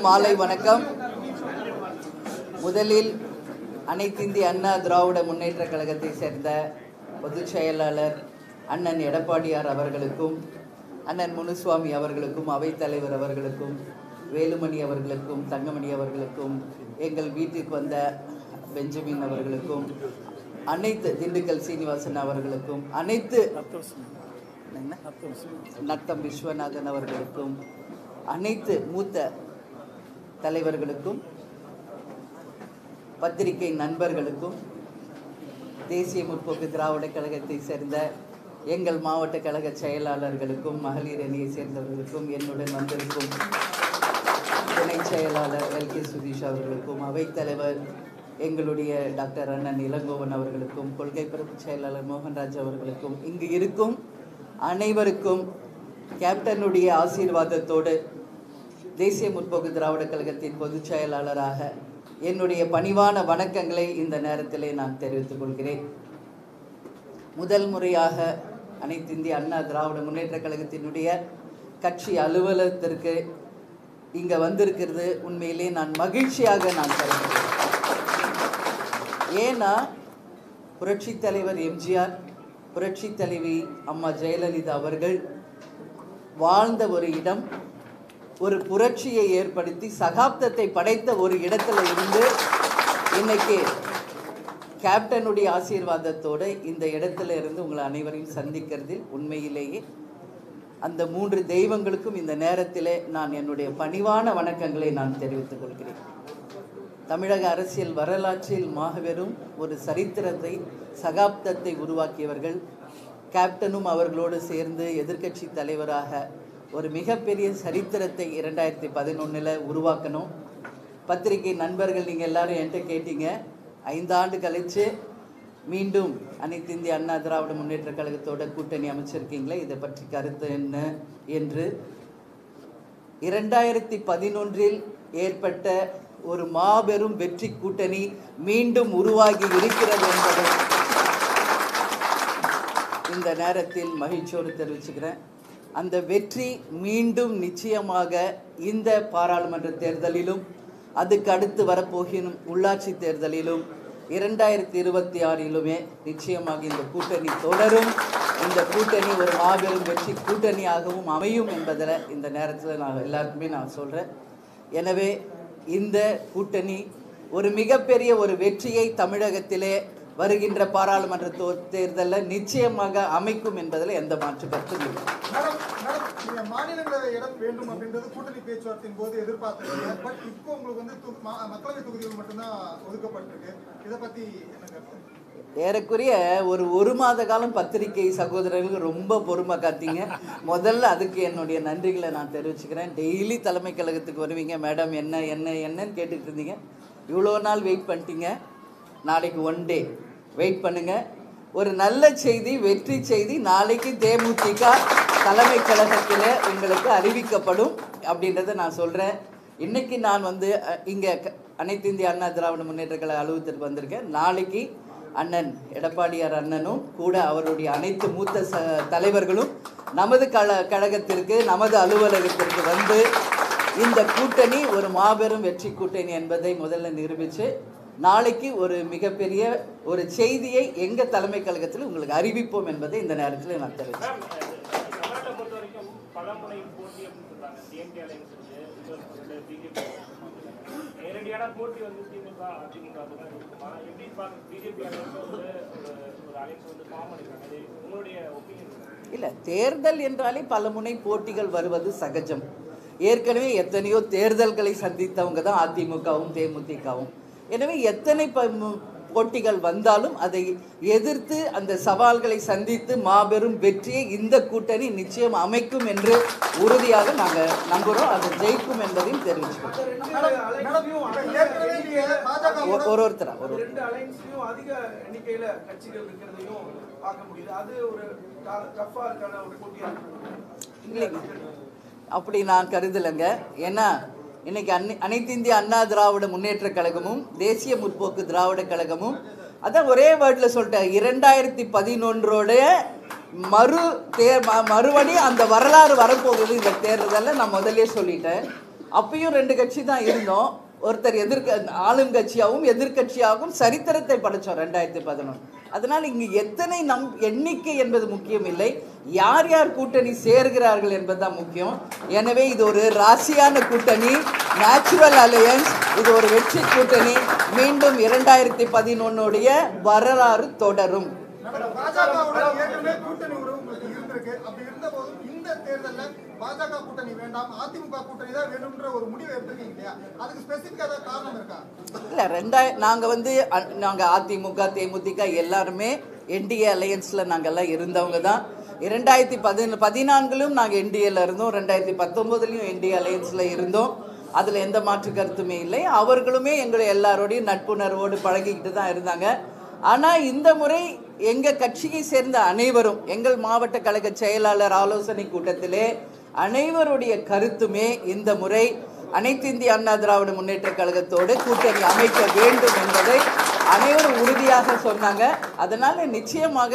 மாலை வணக்கம். முதலில் அனைத்து இந்திய அண்ணா திராவிட முன்னேற்ற கழகத்தை சேர்ந்த பொதுச் செயலாளர் அண்ணன் எடப்பாடியார் அவர்களுக்கும், அண்ணன் முனுசுவாமி அவர்களுக்கும், அவைத்தலைவர் அவர்களுக்கும், வேலுமணி அவர்களுக்கும், தங்கமணி அவர்களுக்கும், எங்கள் வீட்டுக்கு வந்த பெஞ்சமின் அவர்களுக்கும், அனைத்து திண்டுக்கல் சீனிவாசன் அவர்களுக்கும், அனைத்து நத்தம் விஸ்வநாதன் அவர்களுக்கும், அனைத்து மூத்த தலைவர்களுக்கும், பத்திரிகை நண்பர்களுக்கும், தேசிய முற்போக்கு திராவிட கழகத்தை சேர்ந்த எங்கள் மாவட்ட கழக செயலாளர்களுக்கும், மகளிர் அணியை சேர்ந்தவர்களுக்கும், என்னுடன் வந்திருக்கும் துணை செயலாளர் எல்கே சுதீஷ் அவர்களுக்கும், அவைத்தலைவர் எங்களுடைய டாக்டர் அண்ணன் இளங்கோவன் அவர்களுக்கும், கொள்கை பரப்பு செயலாளர் மோகன்ராஜ் அவர்களுக்கும், இங்கு இருக்கும் அனைவருக்கும் கேப்டனுடைய ஆசீர்வாதத்தோடு தேசிய முற்போக்கு திராவிட கழகத்தின் பொதுச் செயலாளராக என்னுடைய பணிவான வணக்கங்களை இந்த நேரத்திலே நான் தெரிவித்துக் கொள்கிறேன். முதல் முறையாக அனைத்து இந்திய அண்ணா திராவிட முன்னேற்ற கழகத்தினுடைய கட்சி அலுவலகத்திற்கு இங்கே வந்திருக்கிறது உண்மையிலே நான் மகிழ்ச்சியாக நான் தருகிறேன். ஏன்னா புரட்சி தலைவர் எம்ஜிஆர், புரட்சி தலைவி அம்மா ஜெயலலிதா அவர்கள் வாழ்ந்த ஒரு இடம், ஒரு புரட்சியை ஏற்படுத்தி சகாப்தத்தை படைத்த ஒரு இடத்துல இருந்து இன்னைக்கு கேப்டனுடைய ஆசீர்வாதத்தோடு இந்த இடத்துல இருந்து உங்களை அனைவரையும் சந்திக்கிறதில் உண்மையிலேயே அந்த 3 தெய்வங்களுக்கும் இந்த நேரத்திலே நான் என்னுடைய பணிவான வணக்கங்களை நான் தெரிவித்துக் கொள்கிறேன். தமிழக அரசியல் வரலாற்றில் மாபெரும் ஒரு சரித்திரத்தை, சகாப்தத்தை உருவாக்கியவர்கள். கேப்டனும் அவர்களோடு சேர்ந்து எதிர்க்கட்சி தலைவராக ஒரு மிகப்பெரிய சரித்திரத்தை 2011 உருவாக்கணும். பத்திரிகை நண்பர்கள் நீங்கள் எல்லாரும் என்கிட்ட கேட்டீங்க, 5 ஆண்டு கழித்து மீண்டும் அனைத்து இந்திய அண்ணா திராவிட முன்னேற்ற கழகத்தோட கூட்டணி அமைச்சிருக்கீங்களே, இதை பற்றி கருத்து என்ன என்று. 2011 ஏற்பட்ட ஒரு மாபெரும் வெற்றி கூட்டணி மீண்டும் உருவாகி இருக்கிறது என்பதை இந்த நேரத்தில் மகிழ்ச்சியோடு தெரிவிச்சுக்கிறேன். அந்த வெற்றி மீண்டும் நிச்சயமாக இந்த பாராளுமன்ற தேர்தலிலும், அதுக்கு அடுத்து வரப்போகிற உள்ளாட்சி தேர்தலிலும், 2026 நிச்சயமாக இந்த கூட்டணி தொடரும். இந்த கூட்டணி ஒரு மாபெரும் வெற்றி கூட்டணியாகவும் அமையும் என்பதில் இந்த நேரத்தில் நான் எல்லாருக்குமே நான் சொல்கிறேன். எனவே இந்த கூட்டணி ஒரு மிகப்பெரிய ஒரு வெற்றியை தமிழகத்திலே வருகின்ற பாராளுமன்ற தேர்தலில் நிச்சயமாக அமைக்கும் என்பதில் எந்த மாற்று கருத்தும் இல்லை. மாநிலங்களவை இடம் வேண்டும் அப்படின்றது கூட்டணி பேச்சுவார்த்தையின் போது எதிர்பார்த்தது. பட் இப்போ உங்களுக்கு வந்து மக்களவை தொகுதிகள் மட்டும்தான் ஒதுக்கப்பட்டிருக்கு. இதை பத்தி என்ன கருத்து? ஏறக்குறைய ஒரு மாத காலம் பத்திரிகை சகோதரர்கள் ரொம்ப பொறுமை காத்தீங்க. முதல்ல அதுக்கு என்னுடைய நன்றிகளை நான் தெரிவிச்சுக்கிறேன். டெய்லி தலைமை கழகத்துக்கு வருவீங்க, மேடம் என்ன என்ன என்னன்னு கேட்டுட்டு இருந்தீங்க. இவ்வளோ நாள் வெயிட் பண்ணிட்டீங்க. நாளைக்கு 1 டே வெயிட் பண்ணுங்க. ஒரு நல்ல செய்தி, வெற்றி செய்தி நாளைக்கு தேமுதிக தலைமை கழகத்தில் உங்களுக்கு அறிவிக்கப்படும் அப்படின்றத நான் சொல்கிறேன். இன்றைக்கி நான் வந்து இங்கே அனைத்து இந்திய அண்ணா திராவிட முன்னேற்ற கழக அலுவலகத்திற்கு வந்திருக்கேன். நாளைக்கு அண்ணன் எடப்பாடியார் அண்ணனும் கூட அவருடைய அனைத்து மூத்த தலைவர்களும் நமது கழகத்திற்கு, நமது அலுவலகத்திற்கு வந்து இந்த கூட்டணி ஒரு மாபெரும் வெற்றி கூட்டணி என்பதை முதல்ல நிரூபித்து நாளைக்கு ஒரு மிகப்பெரிய ஒரு செய்தியை எங்கள் தலைமை கழகத்தில் உங்களுக்கு அறிவிப்போம் என்பதை இந்த நேரத்தில் நான் தெரிவித்தேன். இல்லை, தேர்தல் என்றாலே பல முனை போட்டிகள் வருவது சகஜம். ஏற்கனவே எத்தனையோ தேர்தல்களை சந்தித்தவங்க தான் அதிமுகவும் தேமுதிகவும். எனவே எத்தனை போட்டிகள் வந்தாலும் அதை எதிர்த்து அந்த சவால்களை சந்தித்து மாபெரும் வெற்றியை இந்த கூட்டணி நிச்சயம் அமைக்கும் என்று உறுதியாக நாங்கள் நம்புகிறோம். அது ஜெயிக்கும் என்பதையும் தெரிவிச்சுக்கிறோம். ஒருத்தரா அதிக எண்ணிக்கையில கட்சிகள் இருக்கிறதையும் பார்க்க முடியுது. அது ஒரு டஃப்பா இருக்கான ஒரு போட்டியா இல்லைங்க, அப்படி நான் கருதலைங்க. ஏன்னா இன்னைக்கு அனைத்து இந்திய அண்ணா திராவிட முன்னேற்ற கழகமும் தேசிய முற்போக்கு திராவிட கழகமும் அதான் ஒரே வேர்டில் சொல்லிட்டேன், 2011 மறுபடி அந்த வரலாறு வரப்போகுது இந்த தேர்தலில். நான் முதலே சொல்லிட்டேன். அப்பயும் 2 கட்சி தான் இருந்தோம். ஒருத்தர் ஆளும் கட்சியாகவும் எதிர்கட்சியாகவும் சரித்திரத்தை படைச்சோம் 2011. அதனால் இங்கு எத்தனை எண்ணிக்கை என்பது முக்கியம் இல்லை, யார் யார் கூட்டணி சேர்கிறார்கள் என்பதுதான் முக்கியம். எனவே இது ஒரு ராசியான கூட்டணி, நேச்சுரல் அலையன்ஸ், இது ஒரு வெற்றி கூட்டணி. மீண்டும் 2011 வரலாறு தொடரும். பாஜக கூட்டணி வேண்டாம், அதிமுக கூட்டணி தான் வேணும்ன்ற ஒரு முடிவு எடுத்துருக்கீங்க இல்லையா? அதுக்கு ஸ்பெசிஃபிக்கா ஏதாவது காரணம் இருக்கா? இல்ல, நாங்க அதிமுக தேமுதிக எல்லாருமே என்டிஏ அலையன்ஸ்ல நாங்கெல்லாம் இருந்தவங்க தான். 2014 நாங்க என்டிஏல இருந்தோம், 2019 என்டிஏ அலையன்ஸ்ல இருந்தோம். அதுல எந்த மாற்று கருத்துமே இல்லை. அவர்களுமே எங்களை எல்லாரோடையும் நட்புணர்வோடு பழகிக்கிட்டு தான் இருந்தாங்க. ஆனா இந்த முறை எங்க கட்சியை சேர்ந்த அனைவரும், எங்கள் மாவட்ட கழக செயலாளர் ஆலோசனை கூட்டத்திலே அனைவருடைய கருத்துமே இந்த முறை அனைத்து இந்திய அண்ணா திராவிட முன்னேற்ற கழகத்தோடு கூட்டணி அமைக்க வேண்டும் என்பதை அனைவரும் உறுதியாக சொன்னாங்க. அதனால நிச்சயமாக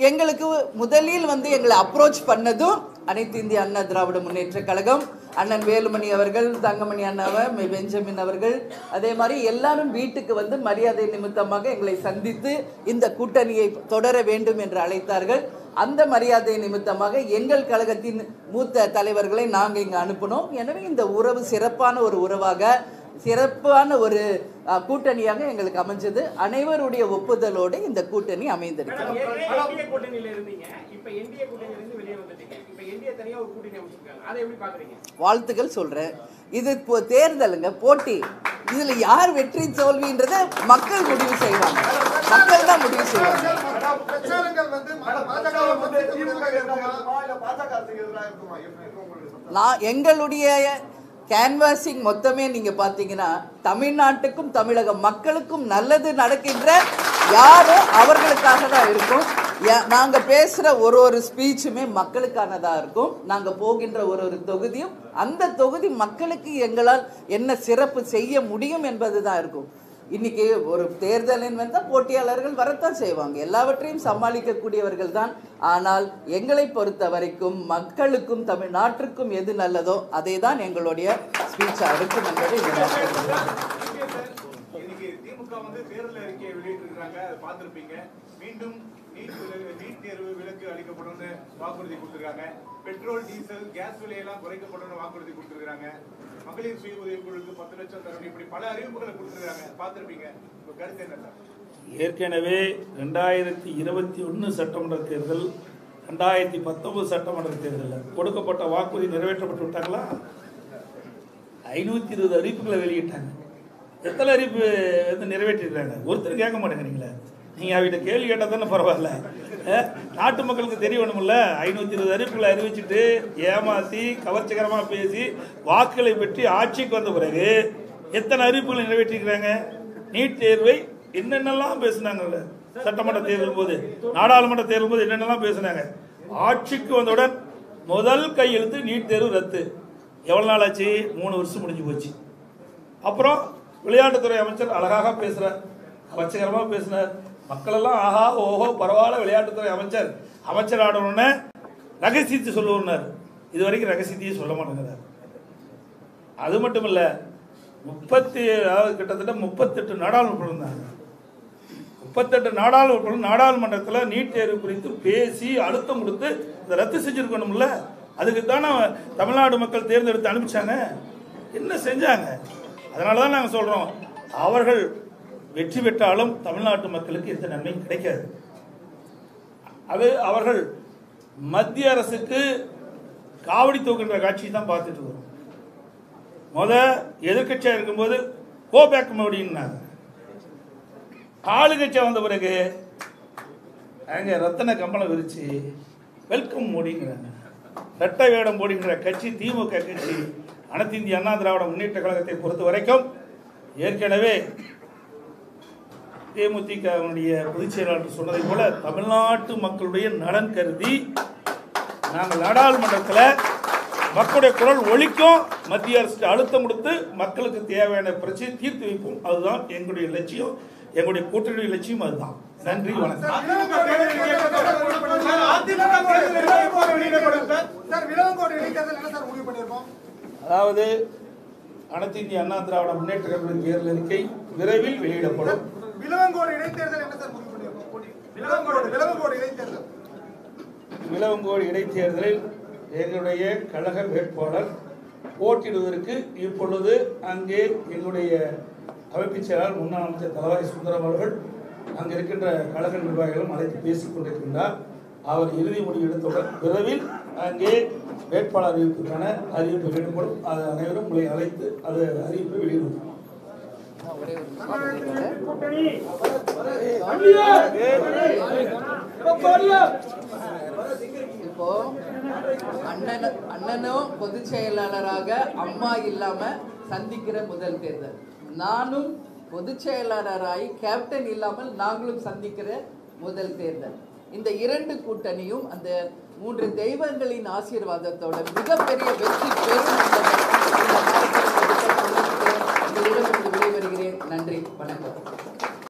எங்களுக்கு முதலில் எங்களை அப்ரோச் பண்ணதும் அனைத்து இந்திய அண்ணா திராவிட முன்னேற்ற கழகம், அண்ணன் வேலுமணி அவர்கள், தங்கமணி அண்ணாவை, பெஞ்சமின் அவர்கள், அதே மாதிரி எல்லாரும் வீட்டுக்கு மரியாதை நிமித்தமாக எங்களை சந்தித்து இந்த கூட்டணியை தொடர வேண்டும் என்று அழைத்தார்கள். அந்த மரியாதை நிமித்தமாக எங்கள் கழகத்தின் மூத்த தலைவர்களை நாங்கள் இங்கு அனுப்பினோம். எனவே இந்த உறவு சிறப்பான ஒரு உறவாக, சிறப்பான ஒரு கூட்டணியாக எங்களுக்கு அமைஞ்சது. அனைவருடைய ஒப்புதலோடு இந்த கூட்டணி அமைந்திருக்கிறது. வாழ்த்துக்கள் சொல்றேன். இது தேர்தலுங்க, போட்டி. இதுல யார் வெற்றி தோல்வின்றத மக்கள் முடிவு செய்வாங்க. மக்கள் தான் முடிவு செய்வாங்க. எங்களுடைய கேன்வாசிங் மொத்தமே நீங்க பாத்தீங்கன்னா தமிழ்நாட்டுக்கும் தமிழக மக்களுக்கும் நல்லது நடக்கின்ற யாரோ அவர்களுக்காக தான் இருக்கும். நாங்க பேசுற ஒரு ஸ்பீச்சுமே மக்களுக்கானதா இருக்கும். நாங்க போகின்ற ஒரு தொகுதியும் அந்த தொகுதி மக்களுக்கு எங்களால் என்ன சிறப்பு செய்ய முடியும் என்பதுதான் இருக்கும். இன்னைக்கு ஒரு தேர்தலின் போட்டியாளர்கள் வரத்தான் செய்வாங்க, எல்லாவற்றையும் சமாளிக்கக்கூடியவர்கள் தான். ஆனால் எங்களை பொறுத்த வரைக்கும் மக்களுக்கும் தமிழ்நாட்டிற்கும் எது நல்லதோ அதை தான் எங்களுடைய ஸ்பீச்சா இருக்கும் என்பதை தேர்தல் அறிக்கையை வெளியிட்டிருக்காங்க, அதை பார்த்திருப்பீங்க. மீண்டும் நீட் தேர்வு விலக்கு அளிக்கப்படும் வாக்குறுதி கொடுத்திருக்காங்க. பெட்ரோல் டீசல் கேஸ் விலையெல்லாம் குறைக்கப்படும் வாக்குறுதி கொடுத்திருக்காங்க. மகளிர் சுய உதவி குழுக்கு 10 லட்சம் தரணும், இப்படி பல அறிவிப்புகளை கொடுத்திருக்காங்க, பார்த்திருப்பீங்க. உங்க கருத்து என்ன? ஏற்கனவே 2021 சட்டமன்ற தேர்தல், 2019 சட்டமன்ற தேர்தலில் கொடுக்கப்பட்ட வாக்குறுதி நிறைவேற்றப்பட்டு விட்டாங்களா? 520 அறிவிப்புகளை வெளியிட்டாங்க. எத்தனை அறிவிப்பு நிறைவேற்றிருக்காங்க? ஒருத்தர் கேட்க மாட்டேங்கிறீங்களே. நீங்கள் அவகிட்ட கேள்வி கேட்டால் தானே பரவாயில்ல. நாட்டு மக்களுக்கு தெரிய வேணும்ல. 520 அறிவிப்புகளை அறிவிச்சுட்டு ஏமாற்றி கவர்ச்சிகரமாக பேசி வாக்குகளை பெற்று ஆட்சிக்கு வந்த பிறகு எத்தனை அறிவிப்புகளை நிறைவேற்றிருக்கிறாங்க? நீட் தேர்வை என்னென்னலாம் பேசினாங்கல்ல, சட்டமன்ற தேர்தல் போது, நாடாளுமன்ற தேர்தல் போது என்னென்னலாம் பேசினாங்க. ஆட்சிக்கு வந்தவுடன் முதல் கையெழுத்து நீட் தேர்வு ரத்து. எவ்வளோ நாள் ஆச்சு? 3 வருஷம் முடிஞ்சு போச்சு. அப்புறம் விளையாட்டுத்துறை அமைச்சர் அழகாக பேசுகிறார், கவர்ச்சிகரமாக பேசினார். மக்களெல்லாம் ஆஹா ஓஹோ பரவாயில்ல, விளையாட்டுத்துறை அமைச்சர் ஆடணுன்னு ரகசியத்தை சொல்லுவார். இது வரைக்கும் ரகசியத்தையே சொல்ல மாட்டேங்கிறார். அது மட்டும் இல்லை, கிட்டத்தட்ட 38 நாடாளுமன்ற இருந்தாங்க. 38 நாடாளுமன்றத்தில் நீட் தேர்வு குறித்து பேசி அழுத்தம் கொடுத்து இதை ரத்து செஞ்சுருக்கணும்ல. அதுக்கு தானே தமிழ்நாடு மக்கள் தேர்ந்தெடுத்து அனுப்பிச்சாங்க. என்ன செஞ்சாங்க? அதனால தான் நாங்கள் சொல்கிறோம், அவர்கள் வெற்றி பெற்றாலும் தமிழ்நாட்டு மக்களுக்கு எந்த நன்மையும் கிடைக்காது. அது அவர்கள் மத்திய அரசுக்கு காவடி தூக்குகின்ற காட்சி தான் பார்த்துட்டு வரும். எதிர்கட்சியாக இருக்கும்போது கோ பேக் மோடின்னாங்க. ஆளுங்கட்சியாக வந்த பிறகு அங்கே ரத்தன கம்பளம் விரிச்சு வெல்கம் மோடிங்கிறாங்க. ரெட்டை வேடம் போடுகின்ற கட்சி திமுக கட்சி. அனைத்து இந்திய அண்ணா திராவிட முன்னேற்ற கழகத்தை பொறுத்த வரைக்கும் ஏற்கனவே தேமுதிகவுடைய பொதுச் செயலாளர் சொன்னதை போல தமிழ்நாட்டு மக்களுடைய நலன் கருதி நாங்கள் நாடாளுமன்றத்தில் மக்களுடைய குரல் ஒலிக்கும், மத்திய அரசுக்கு அழுத்தம் கொடுத்து மக்களுக்கு தேவையான பிரச்சனையை தீர்த்து வைப்போம். அதுதான் எங்களுடைய லட்சியம், எங்களுடைய கூட்டணி லட்சியம் அதுதான். நன்றி, வணக்கம். அதாவது அனைத்து இந்திய அண்ணா திராவிட முன்னேற்ற கழகத்தின் தேர்தல் அறிக்கை விரைவில் வெளியிடப்படும். விளவங்கோடு இடைத்தேர்தல் என்ன சார் முடிவு பண்ணியிருக்கோம்? விளவங்கோடு இடைத்தேர்தலில் எங்களுடைய கழக வேட்பாளர் போட்டியிடுவதற்கு இப்பொழுது அங்கே எங்களுடைய அமைப்புச் செயலாளர் முன்னாள் அமைச்சர் தலவாய் சுந்தரம் அவர்கள் அங்கே இருக்கின்ற கழக நிர்வாகிகளும் அழைத்து பேசிக் கொண்டிருக்கின்றார். அவர் இறுதி முடிவு எடுத்தவுடன் விரைவில் அங்கே வேட்பாளர் அறிவிப்புக்கான அறிவிப்பு வெளியிடப்படும். அது அனைவரும் உங்களை அழைத்து அது அறிவிப்பை வெளியிடும். இப்போ அண்ணனும் பொதுச் செயலாளராக அம்மா இல்லாம சந்திக்கிற முதல் தேர்தல், நானும் பொதுச் செயலாளராகி கேப்டன் இல்லாமல் நாங்களும் சந்திக்கிற முதல் தேர்தல். இந்த இரண்டு கூட்டணியும் அந்த 3 தெய்வங்களின் ஆசீர்வாதத்தோட மிகப்பெரிய வெற்றி பெறும் என்பதை விடைபெறுகிறேன். நன்றி, வணக்கம்.